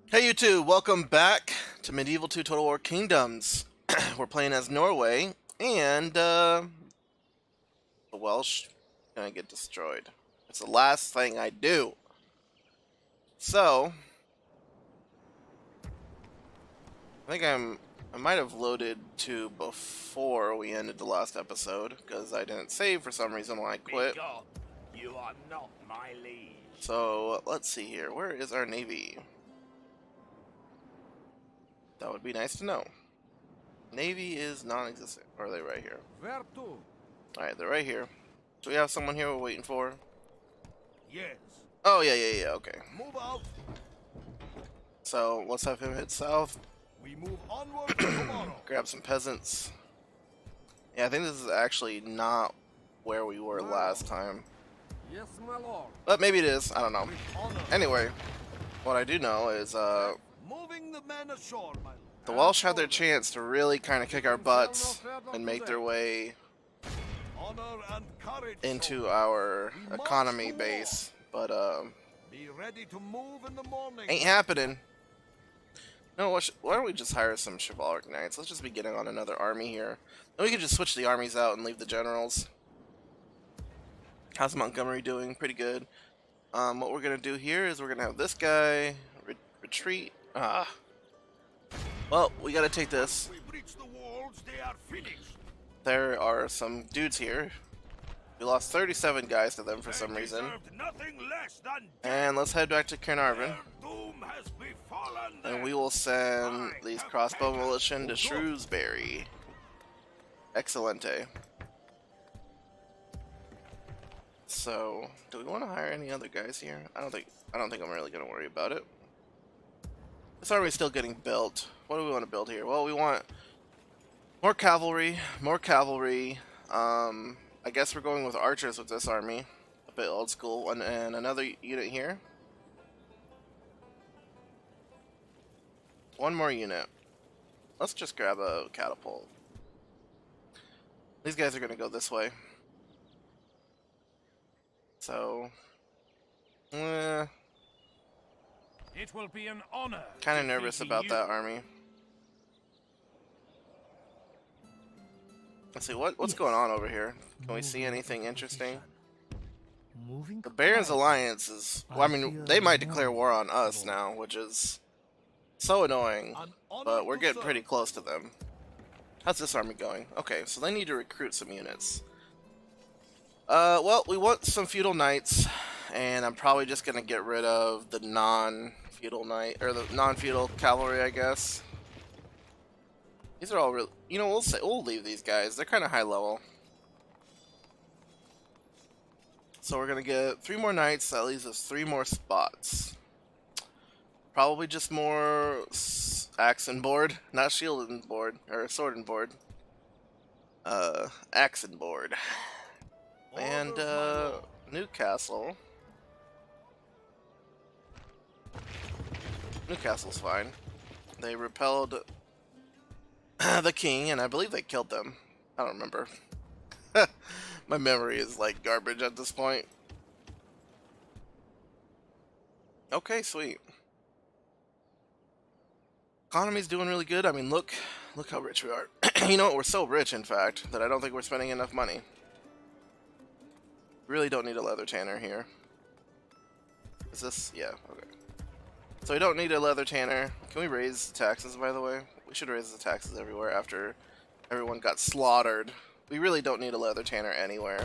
Hey you two, welcome back to Medieval 2 Total War Kingdoms. We're playing as Norway, and the Welsh gonna get destroyed. It's the last thing I do. So, I might have loaded 2 before we ended the last episode, because I didn't save for some reason when I quit. Begone. You are not my liege. So, let's see here. Where is our navy? That would be nice to know. Navy is non-existent. Or are they right here? Where to? Alright, they're right here. Do we have someone here we're waiting for? Yes. Oh, yeah, okay. Move out. So, let's have him hit south, We move onward tomorrow. grab some peasants. Yeah, I think this is actually not where we were last time. Yes, my lord. But maybe it is, I don't know. With honor. Anyway, what I do know is Moving the men ashore, my lord. the Welsh had their chance to really kind of kick our butts and make their way Honor and courage. into soldier. our We march economy to base. But Be ready to move in the morning. ain't happening. No, why don't we just hire some chivalric knights? Let's just be getting on another army here. Then we can just switch the armies out and leave the generals. How's Montgomery doing? Pretty good. What we're gonna do here is we're gonna have this guy retreat. Well, we gotta take this. We breach the walls, they are finished. There are some dudes here. We lost 37 guys to them for some They reason. deserved nothing less than And let's head back to Caernarvon. their doom has befallen And them. we will send these crossbow militia to Shrewsbury. Excelente. So, do we want to hire any other guys here? I don't think I'm really gonna worry about it. This army's still getting built. What do we want to build here? Well, we want more cavalry, more cavalry. I guess we're going with archers with this army. A bit old school. And another unit here. One more unit. Let's just grab a catapult. These guys are gonna go this way. So, It will be an honor. kind of nervous about that army. Let's see what's going on over here. Can we see anything interesting? The Barons Alliance is. Well, I mean, they might declare war on us now, which is so annoying. An honor But we're to getting serve. pretty close to them. How's this army going? Okay, so they need to recruit some units. Well, we want some feudal knights, and I'm probably just gonna get rid of the non-feudal knight or the non-feudal cavalry, I guess. These are all real. You know, we'll leave these guys. They're kind of high level. So we're gonna get 3 more knights. That leaves us 3 more spots. Probably just more axe and board, not shield and board or sword and board. Axe and board. And Orders, my lord. Newcastle. Newcastle's fine. They repelled the king, and I believe they killed them. I don't remember. My memory is like garbage at this point. Okay, sweet. Economy's doing really good. I mean, look how rich we are. You know what? We're so rich, in fact, that I don't think we're spending enough money. Really don't need a leather tanner here. Is this? Yeah, okay. So we don't need a leather tanner. Can we raise the taxes, by the way? We should raise the taxes everywhere after everyone got slaughtered. We really don't need a leather tanner anywhere.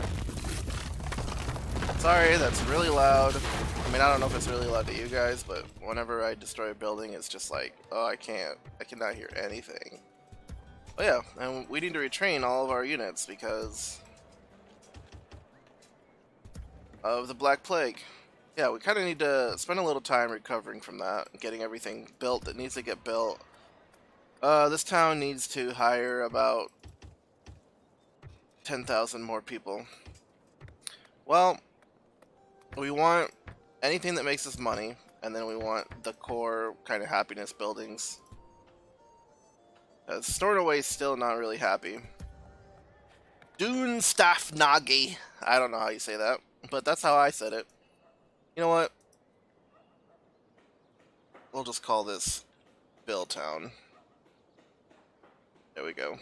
Sorry, that's really loud. I mean, I don't know if it's really loud to you guys, but whenever I destroy a building, it's just like, oh, I cannot hear anything. Oh yeah, and we need to retrain all of our units because of the Black Plague. Yeah, we kind of need to spend a little time recovering from that, getting everything built that needs to get built. This town needs to hire about 10,000 more people. Well, we want anything that makes us money, and then we want the core kind of happiness buildings. Stornoway's still not really happy. Dunstafnagi. I don't know how you say that, but that's how I said it. You know what? we'll just call this Billtown. There we go.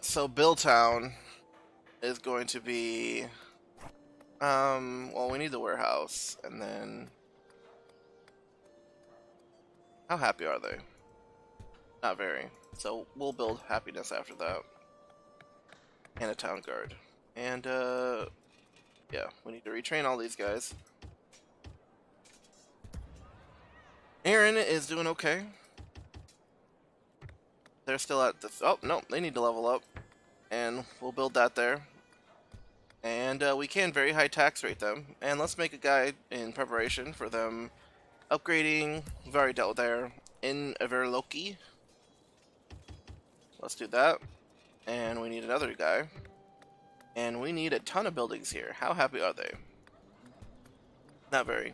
So Billtown is going to be, well, we need the warehouse, and then, how happy are they? Not very. So we'll build happiness after that. And a town guard. And, yeah, we need to retrain all these guys. Aaron is doing okay. They're still at the, oh, no, they need to level up. And we'll build that there. And we can very high tax rate them. And let's make a guide in preparation for them upgrading. We've already dealt there. In Everloki. Let's do that. And we need another guy. And we need a ton of buildings here. How happy are they? Not very.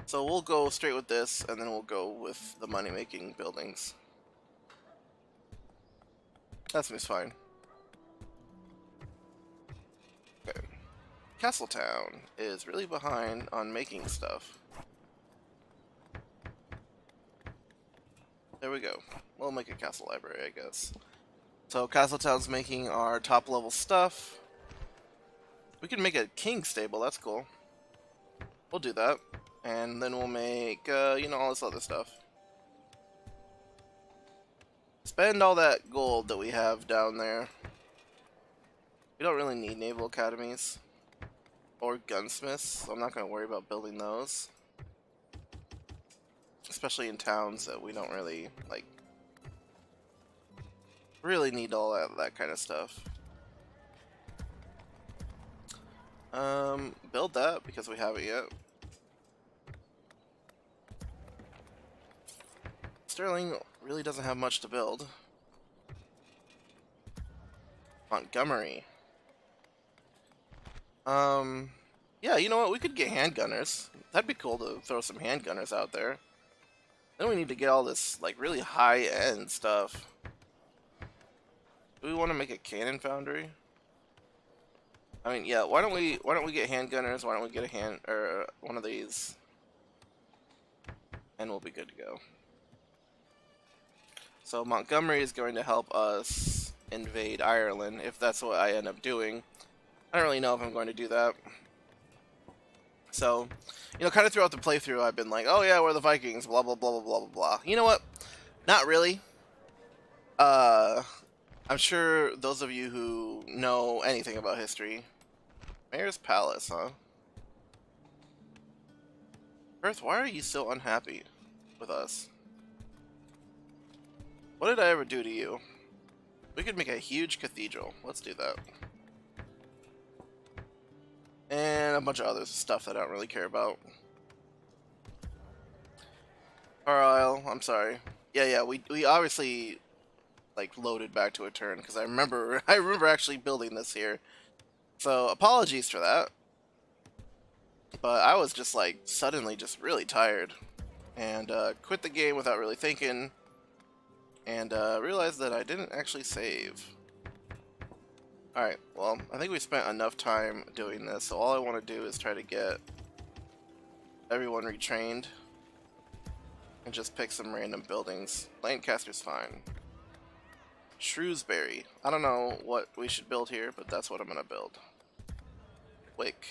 So we'll go straight with this, and then we'll go with the money-making buildings. That seems fine. Okay. Castletown is really behind on making stuff. There we go. We'll make a castle library, I guess. So Castletown's making our top level stuff. We can make a king stable, that's cool. We'll do that. And then we'll make, you know, all this other stuff. Spend all that gold that we have down there. We don't really need naval academies. Or gunsmiths, so I'm not going to worry about building those. Especially in towns that we don't really, like, really need all that kind of stuff. Build that because we haven't yet. Sterling really doesn't have much to build. Montgomery. Yeah, you know what? We could get handgunners. That'd be cool to throw some handgunners out there. Then we need to get all this, like, really high-end stuff. Do we want to make a cannon foundry? I mean, yeah. Why don't we get handgunners? Why don't we get a one of these, and we'll be good to go. So Montgomery is going to help us invade Ireland if that's what I end up doing. I don't really know if I'm going to do that. So, you know, kind of throughout the playthrough, I've been like, oh yeah, we're the Vikings, blah blah blah blah blah blah blah. You know what? Not really. I'm sure those of you who know anything about history, Mayor's Palace, huh? Earth, why are you so unhappy with us? What did I ever do to you? We could make a huge cathedral. Let's do that. And a bunch of other stuff that I don't really care about. Carlisle, I'm sorry. Yeah, we obviously, like, loaded back to a turn because I remember actually building this here. So apologies for that. But I was just like suddenly just really tired and quit the game without really thinking and realized that I didn't actually save. Alright, well, I think we spent enough time doing this, so all I want to do is try to get everyone retrained and just pick some random buildings. Lancaster's fine. Shrewsbury. I don't know what we should build here, but that's what I'm gonna build. Wick.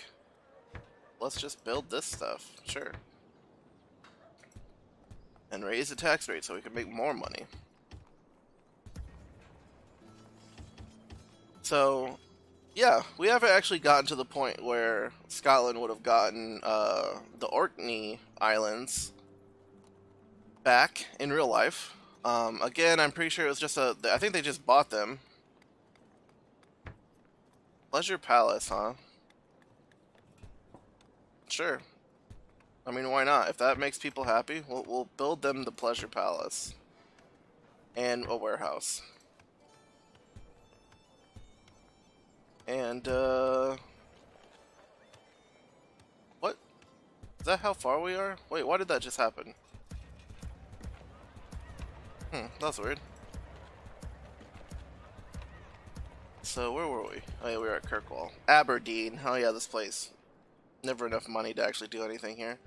Let's just build this stuff, sure. And raise the tax rate so we can make more money. So, yeah, we haven't actually gotten to the point where Scotland would have gotten the Orkney Islands back in real life. Again, I'm pretty sure it was just I think they just bought them. Pleasure Palace, huh? Sure. I mean, why not? If that makes people happy, we'll build them the Pleasure Palace. And a warehouse. And, what? Is that how far we are? Wait, why did that just happen? That's weird. So, where were we? Oh yeah, we were at Kirkwall. Aberdeen. Oh yeah, this place. Never enough money to actually do anything here.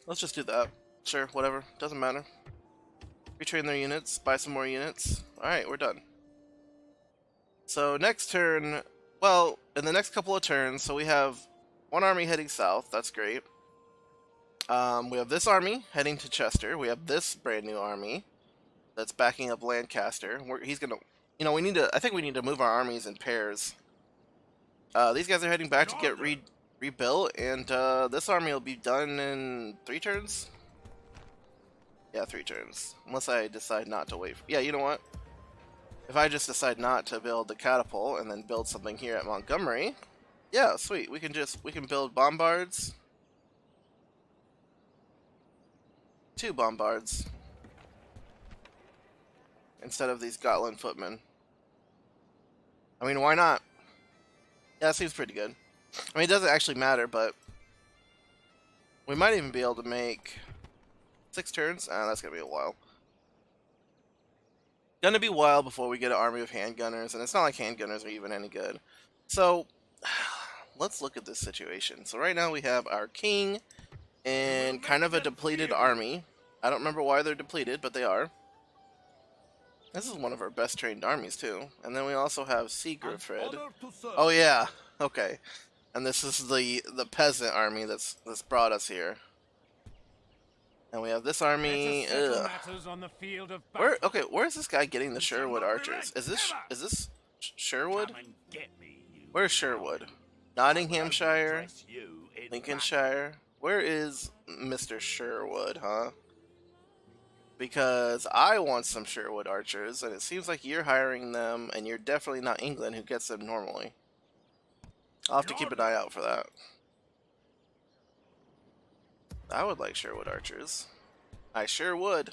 Let's just do that. Sure, whatever. Doesn't matter. Retrain their units, buy some more units. Alright, we're done. So next turn, well, in the next couple of turns, so we have one army heading south. That's great. We have this army heading to Chester. We have this brand new army that's backing up Lancaster. He's gonna, you know, we need to. I think we need to move our armies in pairs. These guys are heading back to get rebuilt, and this army will be done in 3 turns. Yeah, 3 turns, unless I decide not to wait. Yeah, you know what? If I just decide not to build the catapult and then build something here at Montgomery, yeah, sweet. We can build bombards. 2 bombards instead of these Gotland footmen. I mean, why not? Yeah, it seems pretty good. I mean, it doesn't actually matter, but we might even be able to make 6 turns. That's gonna be a while. Gonna be a while before we get an army of handgunners, and it's not like handgunners are even any good. So, let's look at this situation. So right now we have our king and kind of a depleted army. I don't remember why they're depleted, but they are. This is one of our best trained armies too. And then we also have Siegfried. Oh yeah, okay. And this is the peasant army that's brought us here. And we have this army. Where's this guy getting the Sherwood archers? Is this Sherwood? Where's Sherwood? Nottinghamshire? Lincolnshire? Where is Mr. Sherwood, huh? Because I want some Sherwood archers, and it seems like you're hiring them, and you're definitely not England who gets them normally. I'll have to keep an eye out for that. I would like Sherwood archers. I sure would.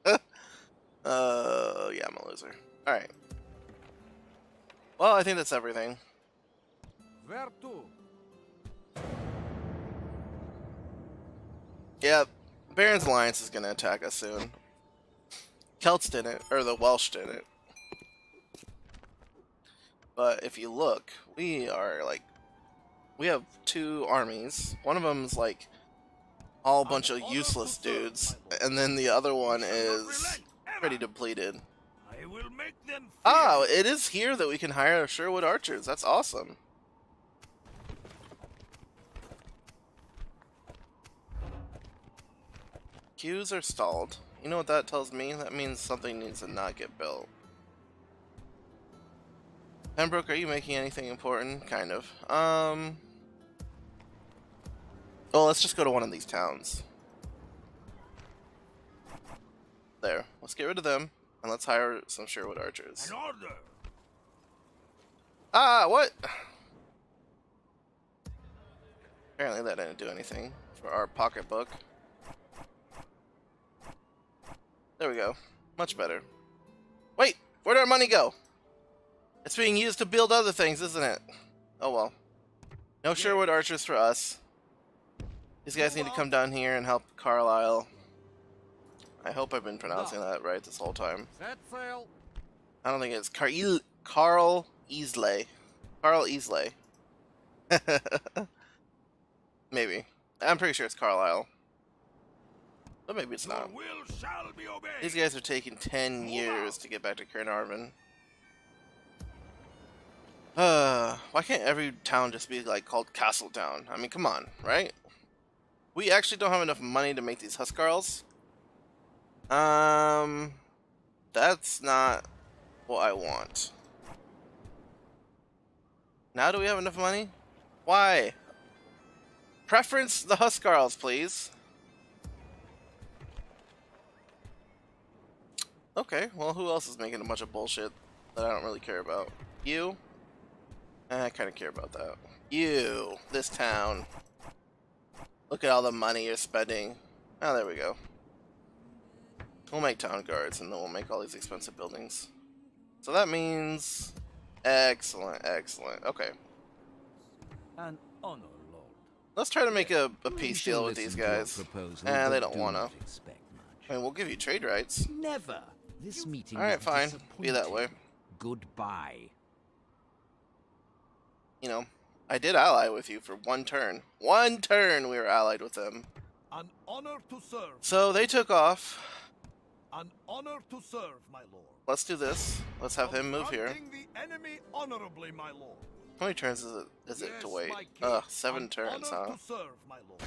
Yeah, I'm a loser. Alright. Well, I think that's everything. Yep. Baron's Alliance is going to attack us soon. Celts didn't, or the Welsh didn't. But if you look, we have 2 armies. One of them's like all a bunch of useless dudes, and then the other one is pretty depleted. Oh, it is here that we can hire Sherwood archers. That's awesome. Queues are stalled. You know what that tells me? That means something needs to not get built. Pembroke, are you making anything important? Kind of. Well, let's just go to one of these towns. There. Let's get rid of them, and let's hire some Sherwood archers. An order. Ah, what? Apparently that didn't do anything for our pocketbook. There we go. Much better. Wait! Where'd our money go? It's being used to build other things, isn't it? Oh well. No Sherwood archers for us. These guys need to come down here and help Carlisle. I hope I've been pronouncing that right this whole time. I don't think it's Carl Easley. Carl Easley. Maybe. I'm pretty sure it's Carlisle. But maybe it's not. These guys are taking 10 years to get back to Caernarvon. Why can't every town just be like called Castletown? I mean, come on, right? We actually don't have enough money to make these Huscarls. That's not what I want. Now do we have enough money? Why? Preference the Huscarls, please. Okay, well, who else is making a bunch of bullshit that I don't really care about? You? I kind of care about that. You, this town. Look at all the money you're spending. Oh, there we go. We'll make town guards, and then we'll make all these expensive buildings. So that means... Excellent, excellent. Okay. An honor, Lord. Let's try to make a peace deal with these guys. They don't want to. I mean, we'll give you trade rights. Never. This meeting. Alright, fine. Be that way. Goodbye. You know, I did ally with you for 1 turn. 1 turn we were allied with them. An honor to serve. So they took off. An honor to serve, my lord. Let's do this. Let's have him move here. Confronting the enemy honorably, my lord. How many turns is it to Yes, wait? my king. 7 An turns, honor huh? to serve, my lord.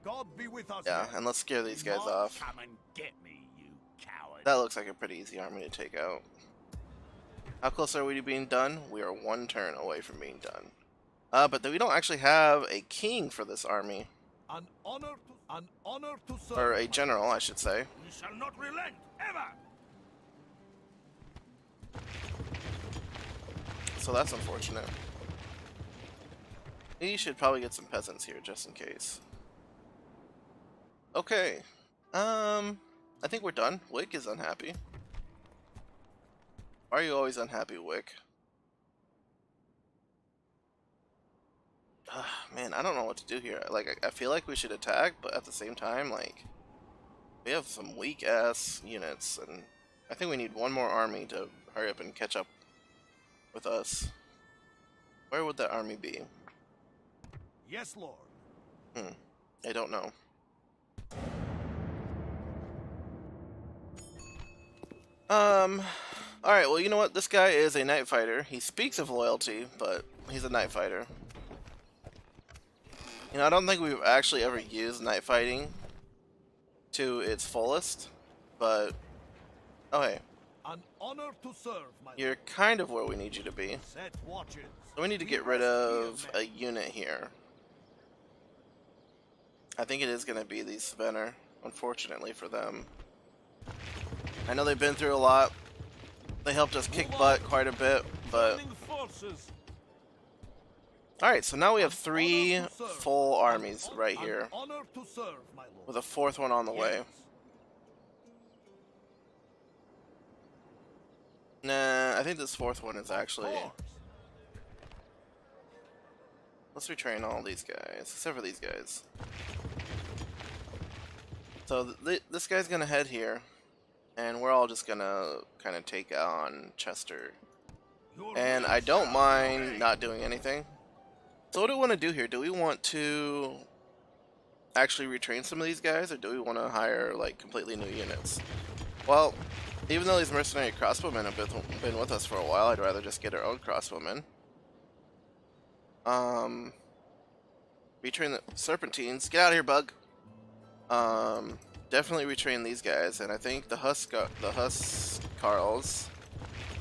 God be with us. Yeah, men. and let's scare these guys off. Come and get me, you coward. That looks like a pretty easy army to take out. How close are we to being done? We are 1 turn away from being done. But we don't actually have a king for this army. An honor to serve. Or a my general, I should say. We shall not relent, ever! So that's unfortunate. We should probably get some peasants here, just in case. Okay. I think we're done. Wick is unhappy. Why are you always unhappy, Wick? Man, I don't know what to do here. Like, I feel like we should attack, but at the same time, like, we have some weak-ass units, and I think we need one more army to hurry up and catch up with us. Where would that army be? Yes, lord. I don't know. Alright, well, you know what? This guy is a night fighter. He speaks of loyalty, but he's a night fighter. You know, I don't think we've actually ever used night fighting to its fullest, but... Oh, hey. An honor to serve, my lord. You're kind of where we need you to be. Set watches. So we need to get rid of a unit here. I think it is going to be the Svenner, unfortunately for them. I know they've been through a lot. They helped us kick butt quite a bit, but... Alright, so now we have 3 full armies right here, Honor to serve, my lord. with a 4th one on the way. Nah, I think this 4th one is actually... Let's retrain all these guys, except for these guys. So this guy's gonna head here, and we're all just gonna kind of take on Chester. And I don't mind not doing anything. So what do we want to do here? Do we want to actually retrain some of these guys, or do we want to hire like completely new units? Well, even though these mercenary crossbowmen have been with us for a while, I'd rather just get our own crossbowmen. Retrain the Serpentines. Get out of here, bug. Definitely retrain these guys, and I think the Huskarls,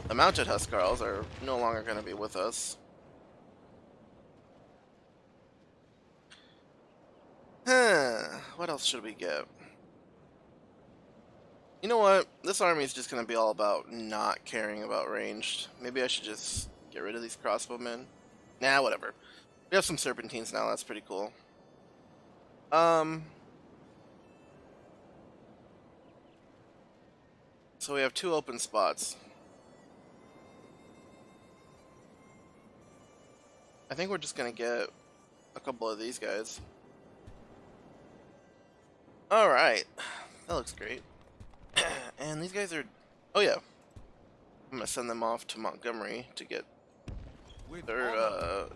the mounted Huskarls, are no longer going to be with us. What else should we get? You know what? This army is just going to be all about not caring about ranged. Maybe I should just get rid of these crossbowmen. Nah, whatever. We have some Serpentines now. That's pretty cool. So we have 2 open spots. I think we're just going to get a couple of these guys. Alright, that looks great. And these guys are... Oh yeah. I'm gonna send them off to Montgomery to get With their honor.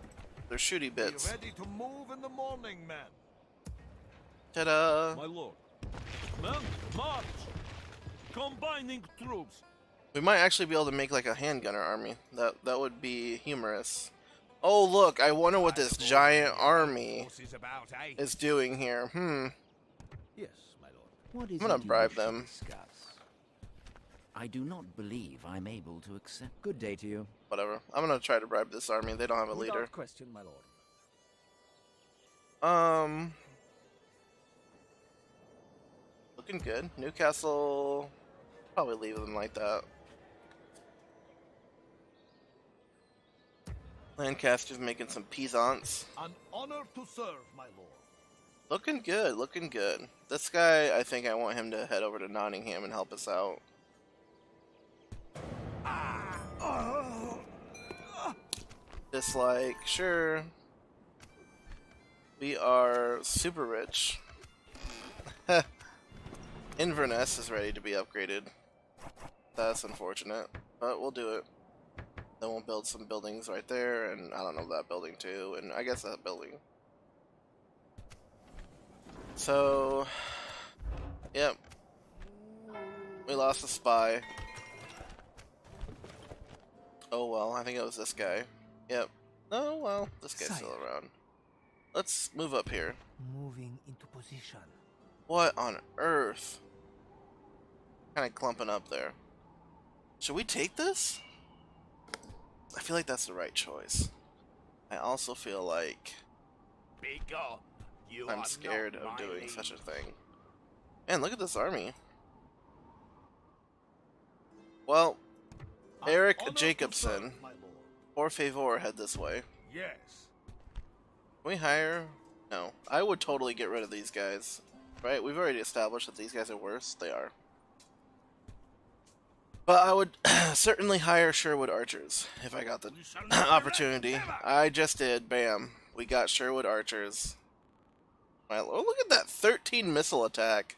shooty bits. Be ready to move in the morning, man. Ta-da! My lord. Men, march! Combining troops. We might actually be able to make like a handgunner army. That would be humorous. Oh look, I wonder what this giant army Forces about, eh? is doing here. Yes, my lord. What is I'm gonna it you bribe wish to them. discuss? I do not believe I'm able to accept. Good day to you. Whatever. I'm gonna try to bribe this army. They don't have a leader. Without question, my lord. Looking good. Newcastle. Probably leave them like that. Lancaster's making some peasants. An honor to serve, my lord. Looking good, looking good. This guy, I think I want him to head over to Nottingham and help us out. Dislike, sure. We are super rich. Inverness is ready to be upgraded. That's unfortunate, but we'll do it. Then we'll build some buildings right there, and I don't know, that building too, and I guess that building. So, yep, we lost a spy. Oh well, I think it was this guy. Yep. Oh well, this guy's still around. Let's move up here. Moving into position. What on earth? Kind of clumping up there. Should we take this? I feel like that's the right choice. I also feel like Be gone. You I'm are scared not of my doing liege. such a thing. Man, look at this army. Well, An Eric honor to Jacobson, serve, my lord. por favor, head this way. Yes. Can we hire? No. I would totally get rid of these guys. Right? We've already established that these guys are worse. They are. But I would certainly hire Sherwood archers if I got the We shall not opportunity. rest, never. I just did. Bam. We got Sherwood archers. My lord, look at that 13 missile attack.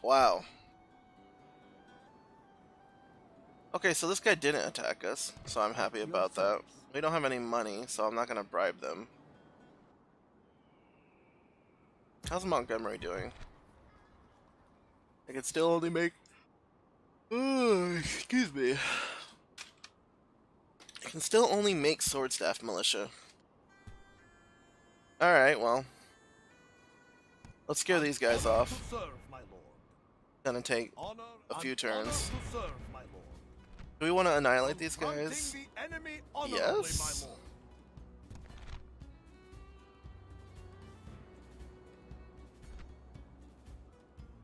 Wow. Okay, so this guy didn't attack us, so I'm happy about that. We don't have any money, so I'm not going to bribe them. How's Montgomery doing? I can still only make... excuse me. I can still only make sword staff militia. Alright, well. Let's scare these guys Honor off. to serve, my lord. Gonna take... Honor A few and turns. honor to serve, my lord. Do we want to annihilate these Confronting guys? the enemy honorably, Yes. my lord.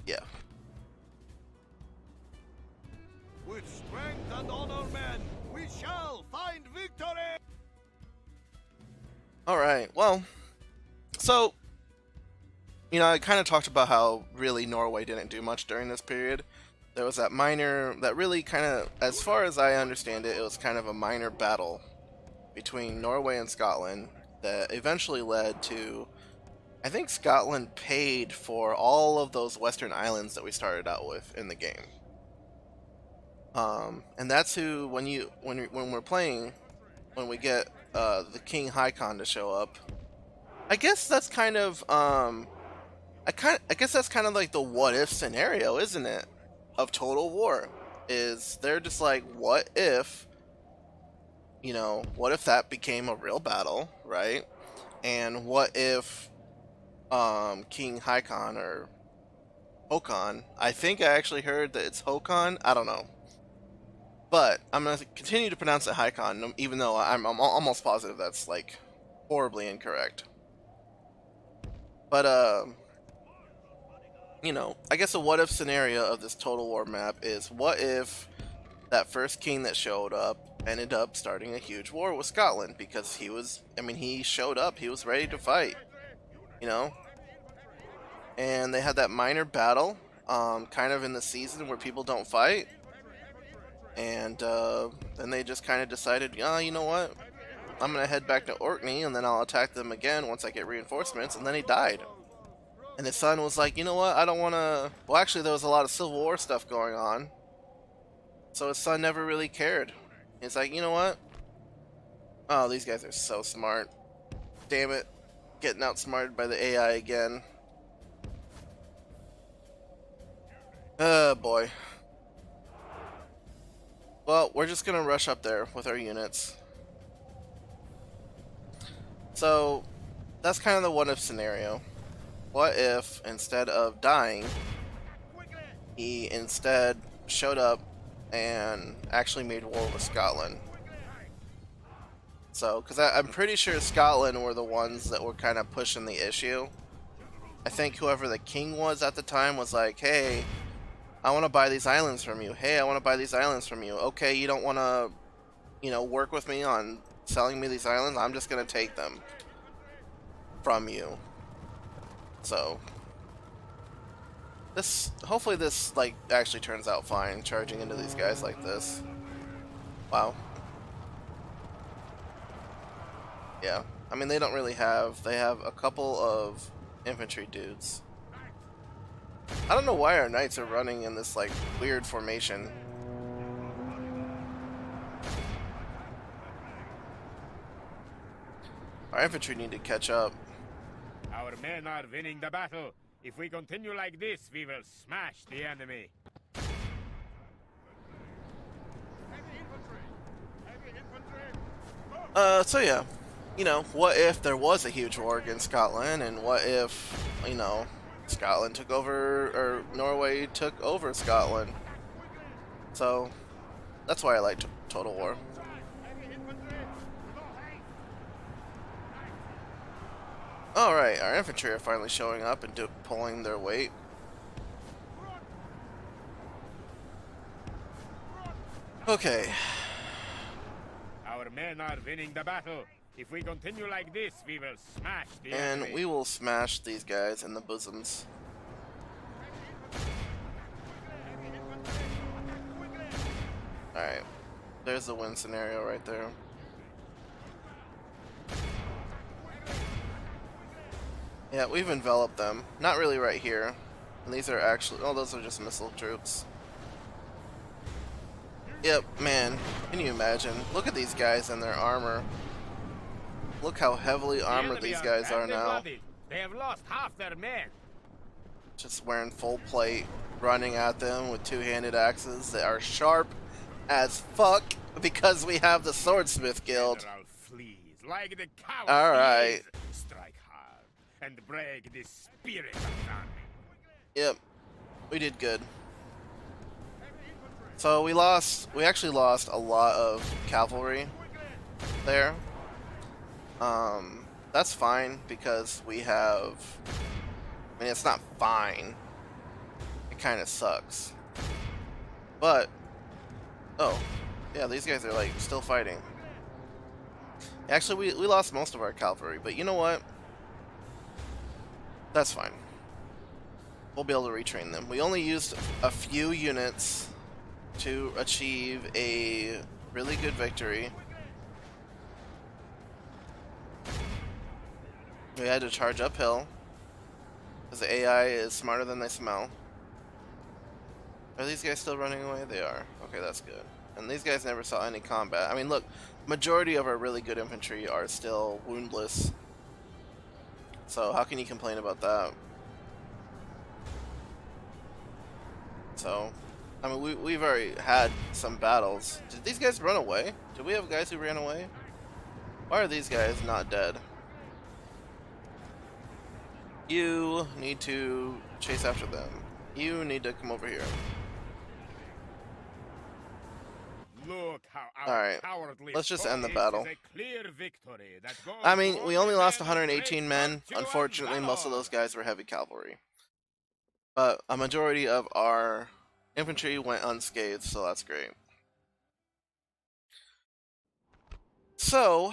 Yeah. With strength and honor, men, we shall find victory! Alright, well. So, you know, I kind of talked about how really Norway didn't do much during this period. There was that minor, that really kind of, as far as I understand it, it was kind of a minor battle between Norway and Scotland that eventually led to, I think Scotland paid for all of those Western islands that we started out with in the game. And that's who, when we're playing, when we get the King Haakon to show up, I guess that's kind of I guess that's kind of like the what if scenario, isn't it? Of Total War. Is they're just like, what if, you know, what if that became a real battle, right? And what if King Haakon or Håkon, I think I actually heard that it's Håkon, I don't know. But I'm going to continue to pronounce it Haakon, even though I'm almost positive that's like horribly incorrect. But you know, I guess a what if scenario of this Total War map is, what if that first king that showed up ended up starting a huge war with Scotland, because he was, I mean, he showed up, he was ready to fight, you know? And they had that minor battle, kind of in the season where people don't fight, and then they just kind of decided, yeah, you know what? I'm gonna head back to Orkney, and then I'll attack them again once I get reinforcements, and then he died. And his son was like, you know what, I don't want to... Well, actually, there was a lot of Civil War stuff going on. So his son never really cared. He's like, you know what? Oh, these guys are so smart. Damn it. Getting outsmarted by the AI again. Oh, boy. Well, we're just going to rush up there with our units. So, that's kind of the what-if scenario. What if, instead of dying, he instead showed up and actually made war with Scotland? So, because I'm pretty sure Scotland were the ones that were kind of pushing the issue. I think whoever the king was at the time was like, hey, I want to buy these islands from you. Hey, I want to buy these islands from you. Okay, you don't want to, you know, work with me on selling me these islands? I'm just going to take them from you. So, this, hopefully this, like, actually turns out fine, charging into these guys like this. Wow. Yeah, I mean, they don't really have, they have a couple of infantry dudes. I don't know why our knights are running in this, like, weird formation. Our infantry need to catch up. Our Our men are winning the battle. If we continue like this, we will smash the enemy. Heavy infantry! Heavy infantry! So yeah, you know, what if there was a huge war against Scotland, and what if, you know, Scotland took over, or Norway took over Scotland? So, that's why I like Total War. Heavy infantry! With all haste! Alright, our infantry are finally showing up and pulling their weight. Okay. Our men are winning the battle. If we continue like this, we will smash the And enemy. we will smash these guys in the bosoms. Alright. There's the win scenario right there. Yeah, we've enveloped them. Not really right here. And these are actually... oh, those are just missile troops. Yep, man. Can you imagine? Look at these guys and their armor. Look how heavily The armored enemy these guys are badly now. blooded. They have lost half their men. Just wearing full plate, running at them with two-handed axes that are sharp as fuck because we have the Swordsmith Guild. General flees like the coward. All right. he is. Strike hard and break the spirit of the army. Yep, we did good. So we actually lost a lot of cavalry there. That's fine because we have, I mean, it's not fine. It kind of sucks. But, oh, yeah, these guys are like still fighting. Actually, we lost most of our cavalry, but you know what? That's fine. We'll be able to retrain them. We only used a few units to achieve a really good victory. We had to charge uphill because the AI is smarter than they smell. Are these guys still running away? They are. Okay, that's good. And these guys never saw any combat. I mean, look, majority of our really good infantry are still woundless. So how can you complain about that? So, I mean, we've already had some battles. Did these guys run away? Did we have guys who ran away? Why are these guys not dead? You need to chase after them. You need to come over here. Look how our Alright, cowardly let's just end the foe battle. is a clear victory that goes I mean, we only to lost the 118 men. great virtue Unfortunately, and most of those valor. guys were heavy cavalry. But a majority of our infantry went unscathed, so that's great. So,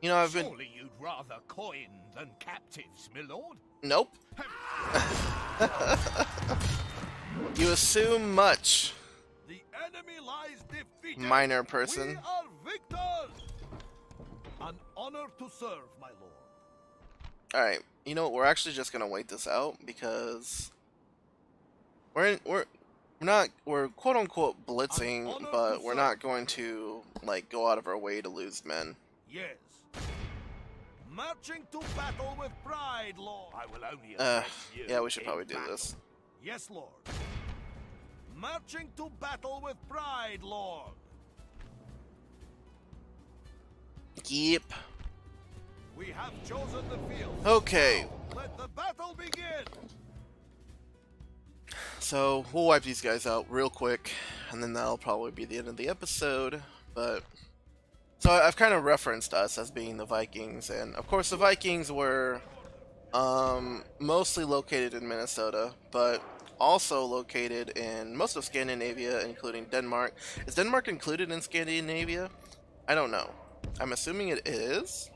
you know, I've been... Surely you'd rather coin than captives, my lord? Nope. You assume much, The enemy lies defeated. minor person. We are victors. An honor to serve, my lord. Alright, you know what, we're actually just gonna wait this out because we're quote unquote blitzing, but we're not going to like go out of our way to lose men. Yes. Marching to battle with pride, lord. I will only you Yeah, we should in probably do battle. this. Yes, lord. Marching to battle with pride, lord. Yep. We have chosen the field. Okay, Let the battle begin. so we'll wipe these guys out real quick, and then that'll probably be the end of the episode. But so I've kind of referenced us as being the Vikings, and of course the Vikings were mostly located in Minnesota, but also located in most of Scandinavia, including Denmark. Is Denmark included in Scandinavia? I don't know. I'm assuming it is.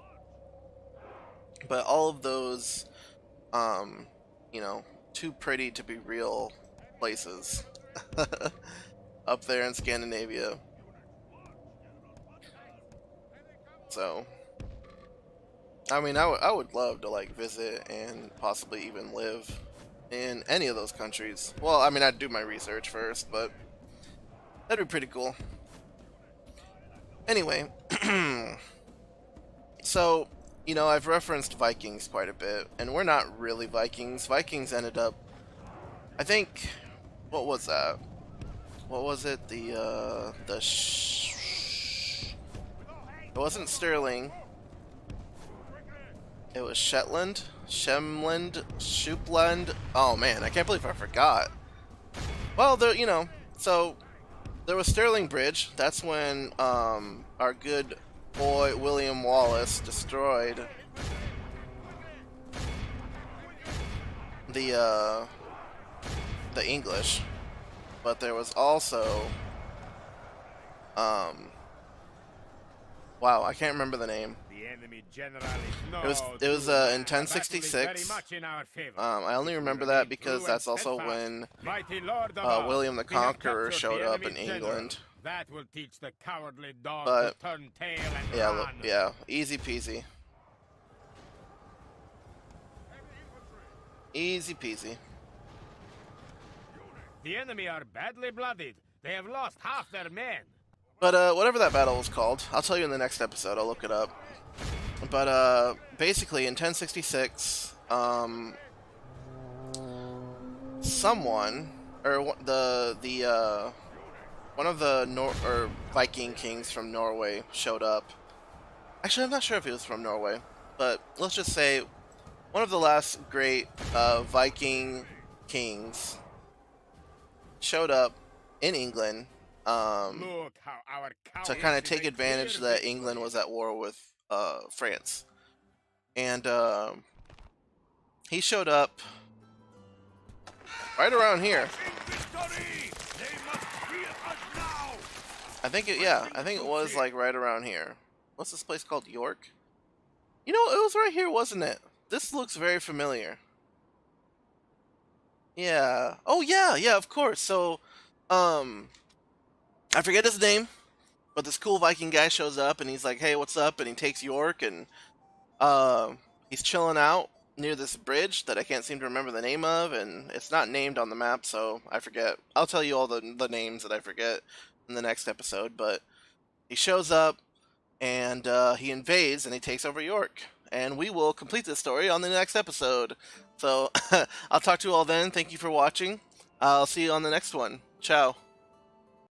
But all of those, you know, too pretty to be real places up there in Scandinavia. So, I mean, I would love to like visit and possibly even live in any of those countries. Well, I mean, I'd do my research first, but that'd be pretty cool. Anyway, so you know, I've referenced Vikings quite a bit, and we're not really Vikings. Vikings ended up, I think, what was that? What was it? It wasn't Sterling. It was Shetland, Shemland, Shoopland. Oh man, I can't believe I forgot. Well, there, you know, so there was Stirling Bridge. That's when our good boy William Wallace destroyed the English. But there was also wow, I can't remember the name. The enemy general It was in 1066. I only remember that because that's also when William the Conqueror showed up in England. That will teach the cowardly dog But to turn tail and yeah, run. yeah, easy peasy. Easy peasy. The enemy are badly blooded. They have lost half their men. But whatever that battle was called, I'll tell you in the next episode. I'll look it up. But basically in 1066, someone or one of the Viking kings from Norway showed up. Actually, I'm not sure if he was from Norway, but let's just say one of the last great Viking kings showed up in England Look how our to kind of take advantage that England was at war with France. And he showed up right around here. I think it was like right around here. What's this place called? York? You know, it was right here, wasn't it? This looks very familiar. Yeah. Oh yeah, yeah, of course. So, I forget his name, but this cool Viking guy shows up and he's like, "Hey, what's up?" And he takes York and he's chilling out near this bridge that I can't seem to remember the name of, and it's not named on the map, so I forget. I'll tell you all the names that I forget in the next episode, but he shows up and he invades and he takes over York. And we will complete this story on the next episode. So I'll talk to you all then. Thank you for watching. I'll see you on the next one. Ciao.